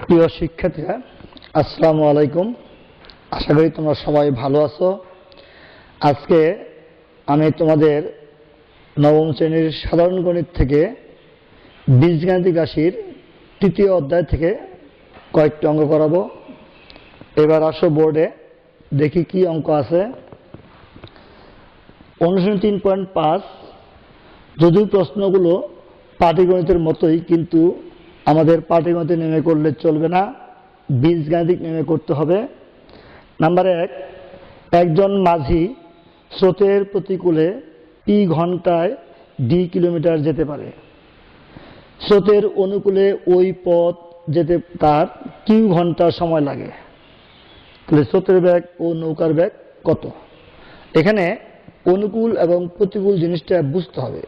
প্রিয় শিক্ষার্থীরা, আসসালামু আলাইকুম। আশা করি তোমরা সবাই ভালো আছো। আজকে আমি তোমাদের নবম শ্রেণীর সাধারণ গণিত থেকে বীজগাণিতিক রাশির তৃতীয় অধ্যায় থেকে কয়েকটি অঙ্ক করাবো। এবার আসো বোর্ডে, দেখি কি অঙ্ক আছে। অনুশীলনী 3.5। যদিও প্রশ্নগুলো পাটিগণিতের মতোই, কিন্তু আমাদের পাটিগণিতে নেমে করলে চলবে না, বীজগাণিতিক নেমে করতে হবে। নাম্বার 1, একজন মাঝি স্রোতের প্রতিকূলে পি ঘন্টায় ডি কিলোমিটার যেতে পারে। স্রোতের অনুকূলে ওই পথ যেতে তার কিউ ঘন্টা সময় লাগে। তাহলে স্রোতের বেগ ও নৌকার বেগ কত? এখানে অনুকূল এবং প্রতিকূল জিনিসটা বুঝতে হবে।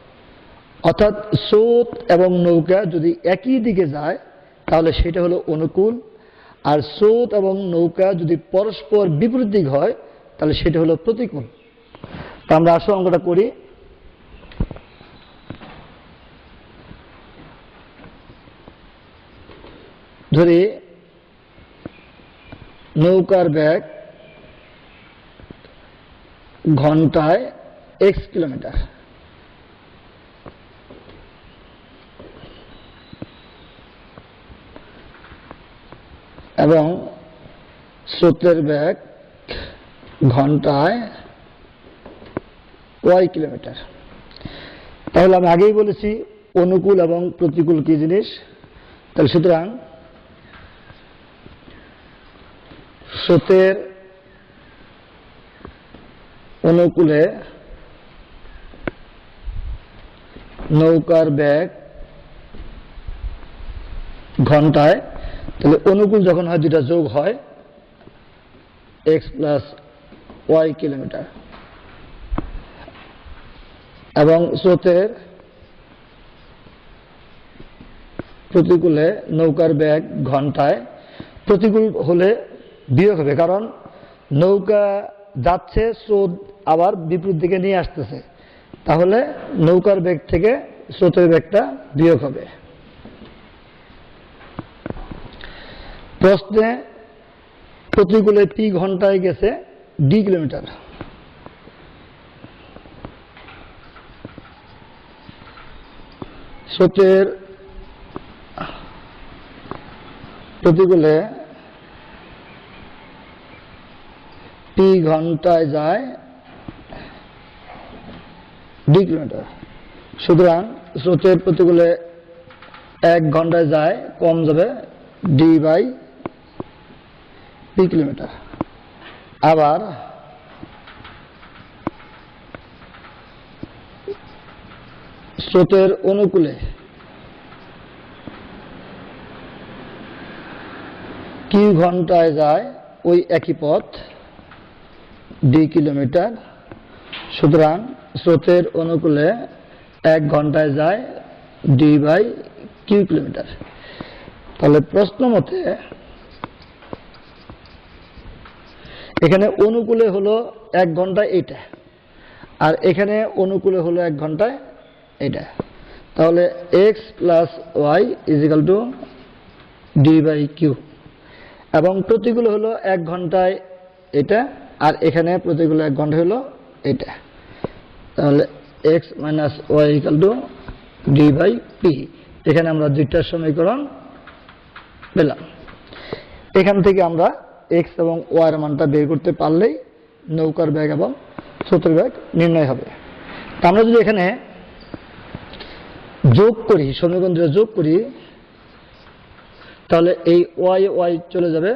অর্থাৎ স্রোত এবং নৌকা যদি একই দিকে যায় তাহলে সেটা হলো অনুকূল, আর স্রোত এবং নৌকা যদি পরস্পর বিপরীত দিক হয় তাহলে সেটা হলো প্রতিকূল। তা আমরা আসো অঙ্কটা করি। ধরি নৌকার বেগ ঘন্টায় x কিলোমিটার এবং স্রোতের বেগ ঘন্টায় y কিলোমিটার। তাহলে আমি আগেই বলেছি অনুকূল এবং প্রতিকূল কি জিনিস। তাহলে সুতরাং স্রোতের অনুকূলে নৌকার বেগ ঘন্টায়, তাহলে অনুকূল যখন হয় দুটা যোগ হয় x প্লাস y কিলোমিটার, এবং স্রোতের প্রতিকূলে নৌকার বেগ ঘন্টায়, প্রতিকূল হলে বিয়োগ হবে, কারণ নৌকা যাচ্ছে, স্রোত আবার বিপরীত দিকে নিয়ে আসতেছে, তাহলে নৌকার বেগ থেকে স্রোতের বেগটা বিয়োগ হবে। প্রশ্নে প্রতিকূলে পি ঘন্টায় গেছে ডি কিলোমিটার। স্রোতের প্রতিকূলে পি ঘন্টায় যায় ডি কিলোমিটার। সুতরাং স্রোতের প্রতিকূলে 1 ঘন্টায় যায়, কম যাবে ডি বাই পি কিলোমিটার। আবার স্রোতের অনুকূলে কিউ ঘন্টায় যায় ওই একই পথ ডি কিলোমিটার। সুতরাং স্রোতের অনুকূলে 1 ঘন্টায় যায় ডি বাই কিউ কিলোমিটার। তাহলে প্রশ্ন মতে এখানে অনুকূলে হলো 1 ঘন্টায় এইটা, আর এখানে অনুকূলে হলো 1 ঘন্টায় এইটা। তাহলে x plus Y equal to D by Q, এবং প্রতিকূলে হলো 1 ঘন্টায় এটা, আর এখানে প্রতিকূলে 1 ঘন্টা হলো এটা। তাহলে x minus Y equal to D by P. এখানে আমরা দুইটা সমীকরণ পেলাম। এখান থেকে আমরা x এবং y এর মানটা বের করতে পারলেই নৌকার বেগ এবং স্রোতের বেগ নির্ণয় হবে। আমরা যদি এখানে যোগ করি, সমীকরণ দুটো যোগ করি, তাহলে এই y চলে যাবে,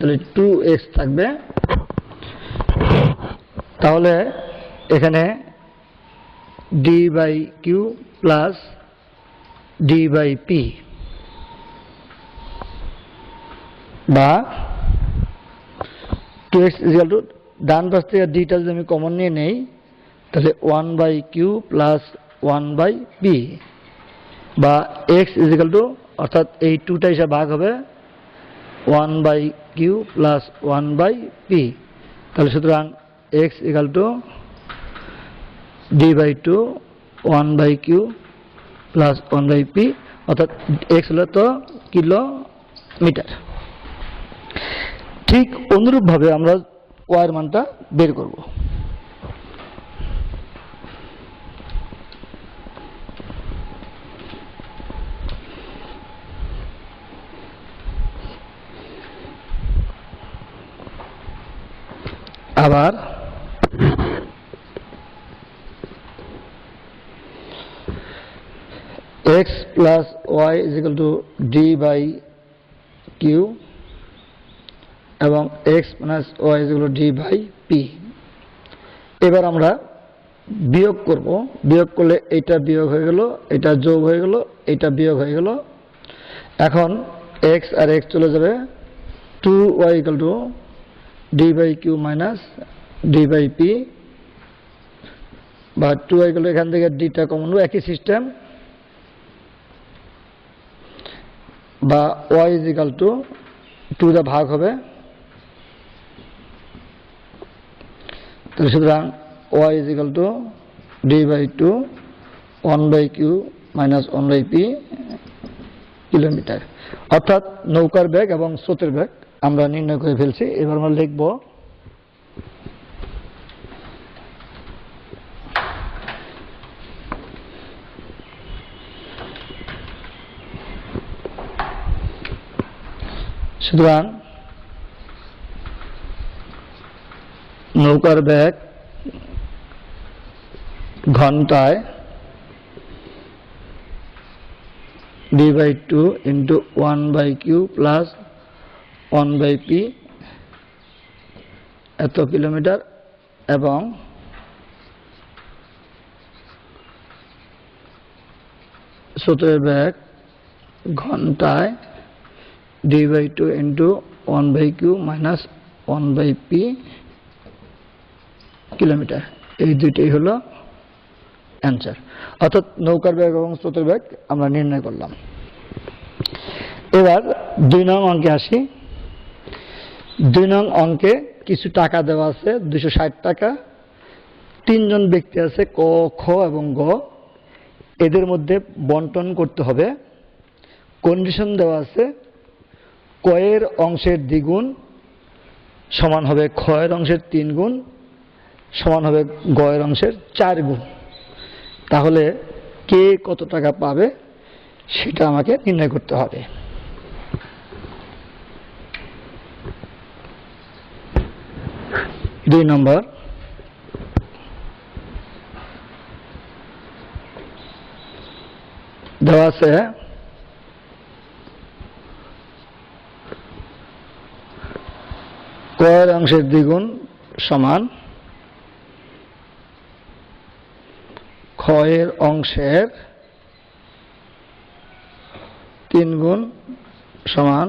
তাহলে 2x থাকবে। তাহলে এখানে D by Q plus D by P, বা 2x ইজিক্যাল টু, ডান পাশ থেকে ডিটা যদি আমি কমন নিয়ে নেই তাহলে 1 by Q plus 1 by P, বা x ইজিক্যাল টু, অর্থাৎ এই 2টা হিসাবে ভাগ হবে 1 by Q plus 1 by P. তাহলে সুতরাং x equal to D by 2 1 by Q plus 1 by P, অর্থাৎ x হলো তো কিলো মিটার। ঠিক অনুরূপভাবে আমরা ওয়াই এর মানটা বের করব। আবার x plus y is equal to d by q এবং x minus y is equal to d by p। এবার আমরা বিয়োগ করব, বিয়োগ করলে এটা বিয়োগ হয়ে গেল, এটা যোগ হয়ে গেল, এটা বিয়োগ হয়ে গেল। এখন x আর x চলে যাবে, 2y equal to d by q minus d by p, বা 2y equal to এখান থেকে d টা কমন, একই সিস্টেম, বা y is equal to 2 দা ভাগ হবে, সুতরাং y is equal to d by 2 1 by q minus 1 by p kilometre. অর্থাৎ নৌকার বেগ এবং স্রোতের বেগ আমরা নির্ণয় করে ফেলছি। এবার আমরা লিখব সুতরাং নৌকার বেগ ঘন্টায় d by 2 into 1 by q plus 1 by p এত কিলোমিটার, এবং স্রোতের বেগ ঘন্টায় d by 2 into 1 by q minus 1 by p kilometre. এই দুইটাই হলো অ্যান্সার। অর্থাৎ নৌকার বেগ এবং স্রোতের বেগ আমরা নির্ণয় করলাম। এবার 2 নং অঙ্কে আসি। 2 নং অঙ্কে কিছু টাকা দেওয়া আছে, 260 টাকা। 3 জন ব্যক্তি আছে, ক, খ এবং গ। এদের মধ্যে বন্টন করতে হবে। কন্ডিশন দেওয়া আছে, ক এর অংশের দ্বিগুণ সমান হবে খ এর অংশের 3 গুণ, সমান হবে গ এর অংশের 4 গুণ। তাহলে কে কত টাকা পাবে সেটা আমাকে নির্ণয় করতে হবে। দুই নম্বর, দেওয়া আছে ক এর অংশের দ্বিগুণ সমান খ এর অংশের 3 গুণ সমান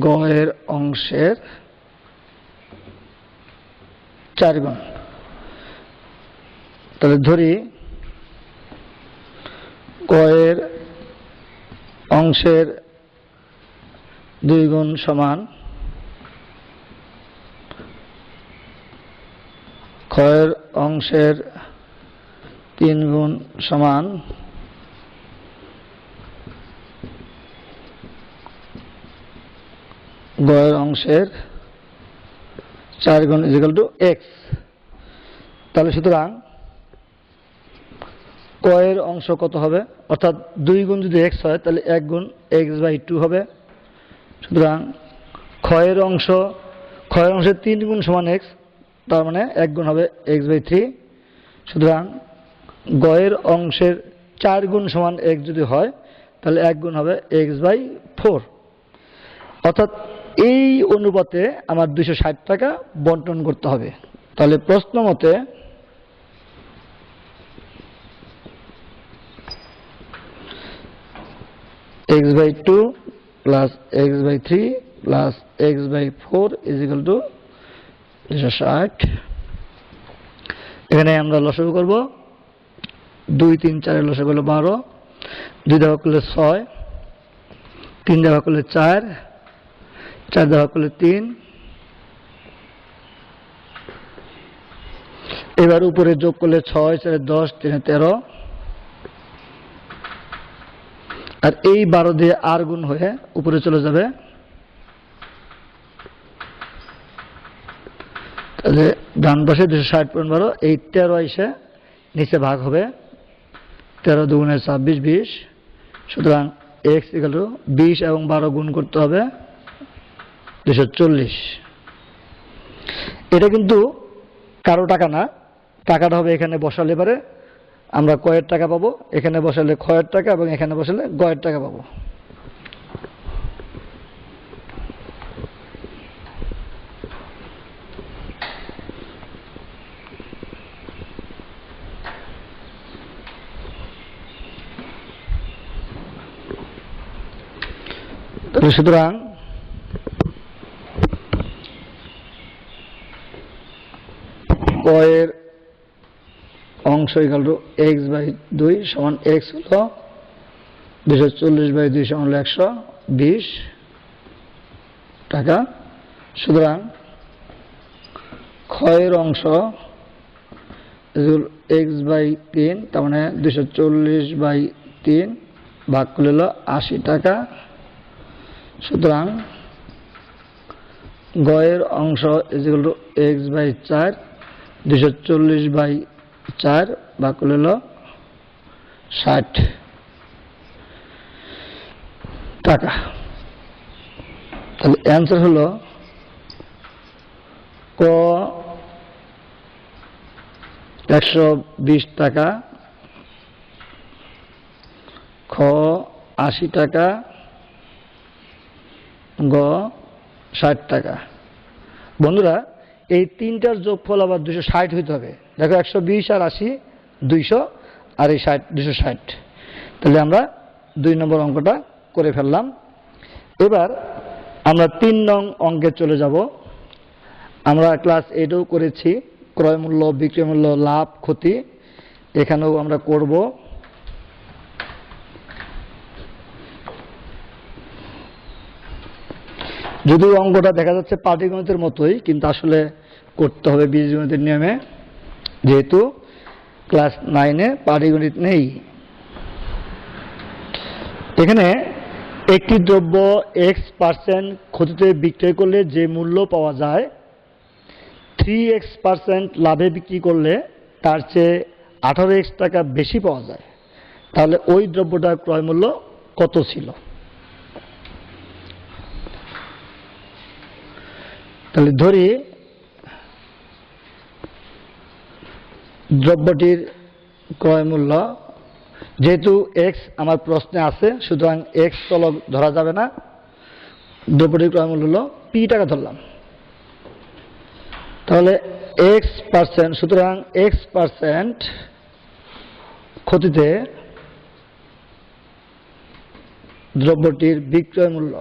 গ এর অংশের 4 গুণ। তাহলে ধরি ক এর অংশের 2 গুণ সমান খ এর অংশের 3 গুণ সমান গ এর অংশের 4 গুণ ইজ ইকুয়াল টু x। তাহলে সুতরাং ক এর অংশ কত হবে, অর্থাৎ 2 গুণ যদি x হয় তাহলে 1 গুণ x বাই 2 হবে। সুতরাং খ এর অংশের 3 গুণ সমান x, তার মানে 1 গুণ হবে x বাই 3। সুতরাং গ এর অংশের 4 গুণ সমান x যদি হয় তাহলে 1 গুণ হবে x বাই 4। অর্থাৎ এই অনুপাতে আমার 260 টাকা বন্টন করতে হবে। তাহলে প্রশ্ন মতে x by 2 plus x by 3 plus x by 4 is equal to 260। এখানে আমরা লসাগু করব। 2 3 4 এর লসাগু হলো 12, 2 দ্বারা ভাগ করলে 6, 3 দ্বারা ভাগ করলে 4, 4 দ্বারা ভাগ করলে 3। এবার উপরে যোগ করলে 6 4 10 3 13, আর এই 12 দিয়ে আর গুণ হয়ে উপরে চলে যাবে, তাহলে ডান পাশে 260.12, এই 13 এসে নিচে ভাগ হবে, 13 দুগুণে 26 20, সুতরাং x = 20 এবং 12 গুণ করতে হবে 240। এটা কিন্তু কারো টাকা না, টাকাটা হবে এখানে বসালে পারে আমরা কয়ের টাকা পাবো, এখানে বসালে ক্ষয়ের টাকা এবং এখানে বসালে গয়ের টাকা পাবো। সুতরাং কয়ের অংশ = x/2 সমান x হলো 240/2 সমান 120 টাকা। সুতরাং ক্ষয়ের অংশ x/3, তার মানে 240/3 ভাগ করলে হলো 80 টাকা। সুতরাং গয়ের অংশ x/4, 240/4 ভাগ করলে হলো 60 টাকা। তাহলে অ্যান্সার হলো ক 120 টাকা, খ 80 টাকা, গ 60 টাকা। বন্ধুরা, এই তিনটার যোগফল আবার 260 হইতে হবে। দেখো 120 আর 80 200, আর এই 60 260। তাহলে আমরা 2 নম্বর অঙ্কটা করে ফেললাম। এবার আমরা 3 নং অঙ্কে চলে যাব। আমরা ক্লাস 8এও করেছি ক্রয় মূল্য, বিক্রয় মূল্য, লাভ, ক্ষতি, এখানেও আমরা করব। যদিও অঙ্কটা দেখা যাচ্ছে পাটিগণিতের মতোই, কিন্তু আসলে করতে হবে বীজগণিতের নিয়মে, যেহেতু ক্লাস 9-এ পাটিগণিত নেই। এখানে একটি দ্রব্য x% ক্ষতিতে বিক্রয় করলে যে মূল্য পাওয়া যায় 3x% লাভে বিক্রি করলে তার চেয়ে 18x টাকা বেশি পাওয়া যায়, তাহলে ওই দ্রব্যটার ক্রয় মূল্য কত ছিল? তাহলে ধরি দ্রব্যটির ক্রয় মূল্য, যেহেতু x আমার প্রশ্নে আছে সুতরাং x চলক ধরা যাবে না, দ্রব্যটির ক্রয় মূল্য হলো p টাকা ধরলাম। তাহলে x%, সুতরাং x% ক্ষতিতে দ্রব্যটির বিক্রয় মূল্য।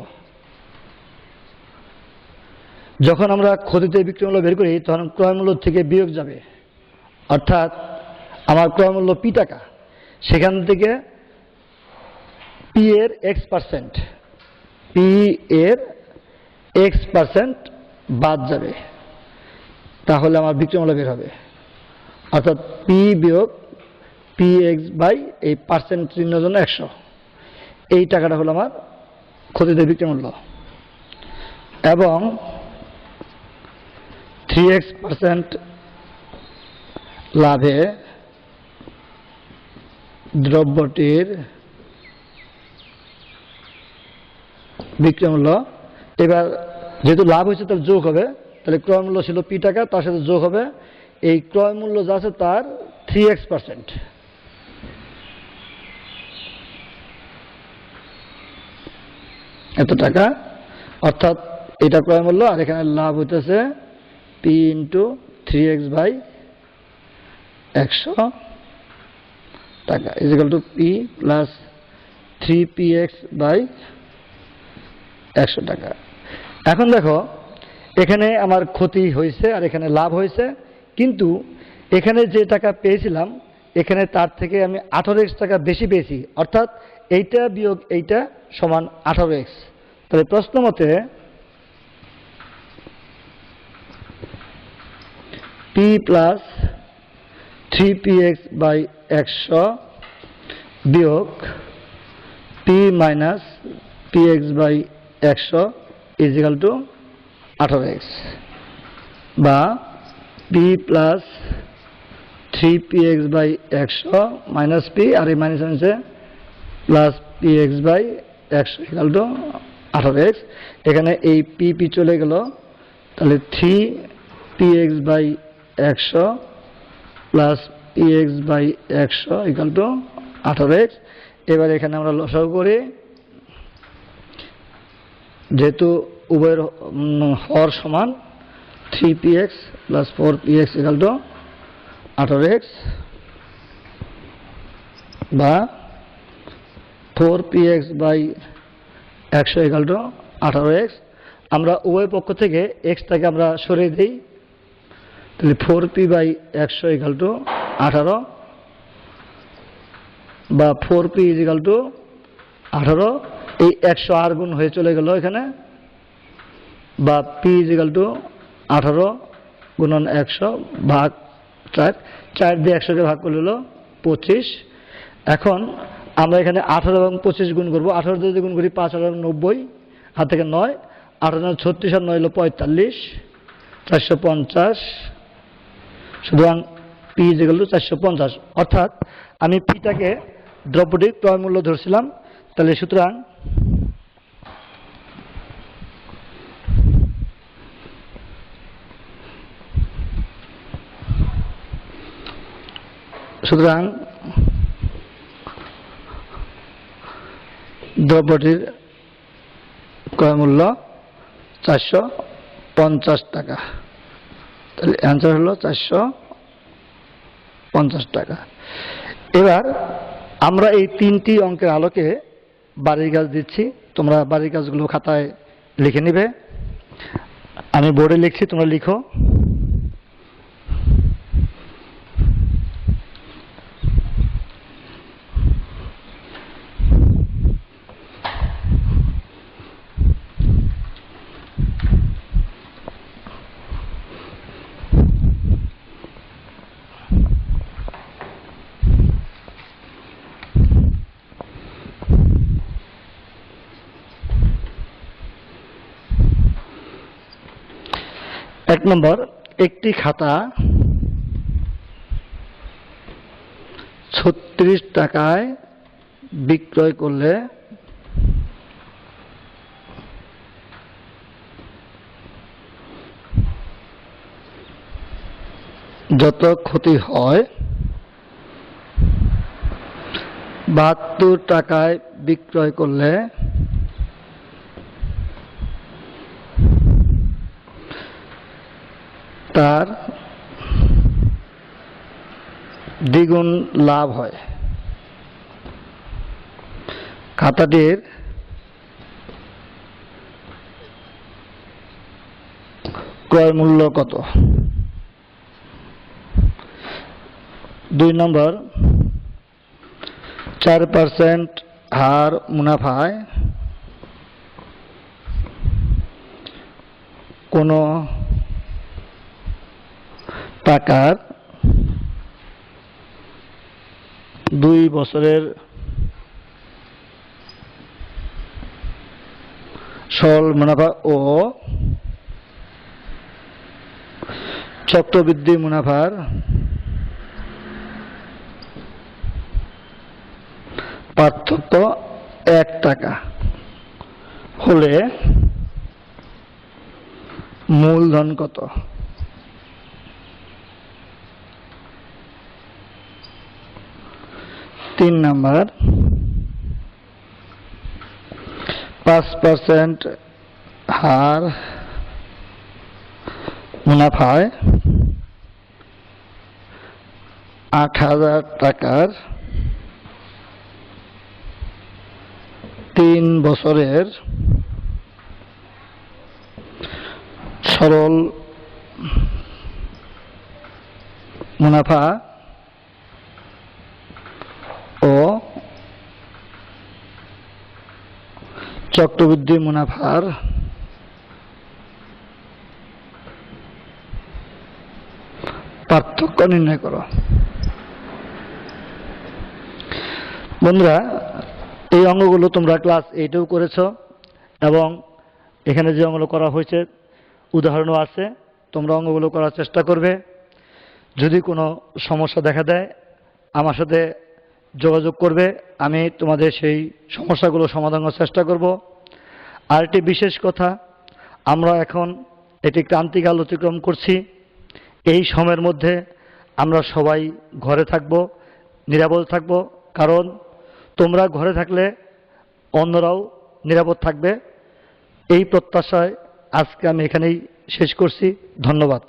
যখন আমরা ক্ষতিতে বিক্রয় মূল্য বের করি তখন ক্রয় মূল্য থেকে বিয়োগ যাবে, অর্থাৎ আমার ক্রয় মূল্য p টাকা, সেখান থেকে p এর x%, p এর x% বাদ যাবে, তাহলে আমার বিক্রয় মূল্য বের হবে। অর্থাৎ p বিয়োগ px বাই এই পার্সেন্ট চিহ্নের জন্য 100, এই টাকাটা হলো আমার ক্ষতিতে বিক্রয় মূল্য। এবং 3x% লাভে দ্রব্যটির বিক্রয় মূল্য, এবার যেহেতু লাভ হয়েছে তার যোগ হবে, তাহলে ক্রয় মূল্য ছিল p টাকা, তার সাথে যোগ হবে এই ক্রয় মূল্য যা আছে তার 3x%, এত টাকা। অর্থাৎ এটা ক্রয় মূল্য, আর এখানে লাভ হইতেছে p × 3x/100 টাকা = p + 3px/100 টাকা। এখন দেখো এখানে আমার ক্ষতি হয়েছে আর এখানে লাভ হয়েছে, কিন্তু এখানে যে টাকা পেয়েছিলাম এখানে তার থেকে আমি 18x টাকা বেশি পেয়েছি, অর্থাৎ এইটা বিয়োগ এইটা সমান 18x। তাহলে প্রশ্ন মতে p + 3px/100 বিয়োগ p minus p x by 100 is equal to 18x, বা p plus 3px by 100 minus p, আর এই মাইনাস আছে plus p x by 100 equal to 18x। এখানে এই পি পি চলে গেল, তাহলে 3px by 100 plus p x by 100 equal to 18x। এবার এখানে আমরা লসাগু করি, যেহেতু উভয়ের হর সমান 3px plus 4px equal to 18x, বা 4px by 100 equal to 18x। আমরা উভয় পক্ষ থেকে এক্সটাকে আমরা সরিয়ে দিই, তাহলে 4p বাই 100 ইকাল টু 18, বা 4p ইজ ইকাল টু 18। এই 100 আর গুণ হয়ে চলে গেল এখানে, বা p ইজ ইকাল টু 18 গুণন 100 ভাগ 4, 4 দিয়ে 100কে ভাগ করলে হলো 25। এখন আমরা এখানে 18 এবং 25 গুণ করবো। 18 যদি গুণ করি 5 আর 90, হাত থেকে 9, 18 36 আর 9 হলো 45, 450। সুতরাং পি ইজ ইকুয়াল টু 450। অর্থাৎ আমি পিটাকে দ্রব্যটির ক্রয় মূল্য ধরছিলাম, তাহলে সুতরাং দ্রব্যটির ক্রয় মূল্য 450 টাকা। তাহলে অ্যান্সার হলো 450 টাকা। এবার আমরা এই তিনটি অঙ্কের আলোকে বাড়ির কাজ দিচ্ছি, তোমরা বাড়ির কাজগুলো খাতায় লিখে নিবে। আমি বোর্ডে লিখছি, তোমরা লিখো। এক নম্বর, একটি খাতা 36 টাকায় বিক্রয় করলে যত ক্ষতি হয়, 72 টাকায় বিক্রয় করলে তার দ্বিগুণ লাভ হয়। খাতাটির ক্রয় মূল্য কত? 2 নম্বর, 4% হার মুনাফায় কোনো টাকার 2 বছরের সরল মুনাফা ও চক্রবৃদ্ধি মুনাফার পার্থক্য 1 টাকা হলে মূলধন কত? 3 নম্বর, 5% হার মুনাফায় 8,000 টাকার 3 বছরের সরল মুনাফা ও চক্রবৃদ্ধি মুনাফার পার্থক্য নির্ণয় করো। বন্ধুরা, এই অঙ্গগুলো তোমরা ক্লাস 8-এও করেছো এবং এখানে যে অঙ্গগুলো করা হয়েছে উদাহরণও আছে। তোমরা অঙ্গগুলো করার চেষ্টা করবে। যদি কোনো সমস্যা দেখা দেয় আমার সাথে যোগাযোগ করবে, আমি তোমাদের সেই সমস্যাগুলো সমাধান করার চেষ্টা করব। আর একটি বিশেষ কথা, আমরা এখন একটি ক্রান্তিকাল অতিক্রম করছি। এই সময়ের মধ্যে আমরা সবাই ঘরে থাকব, নিরাপদ থাকব, কারণ তোমরা ঘরে থাকলে অন্যরাও নিরাপদ থাকবে। এই প্রত্যাশায় আজকে আমি এখানেই শেষ করছি। ধন্যবাদ।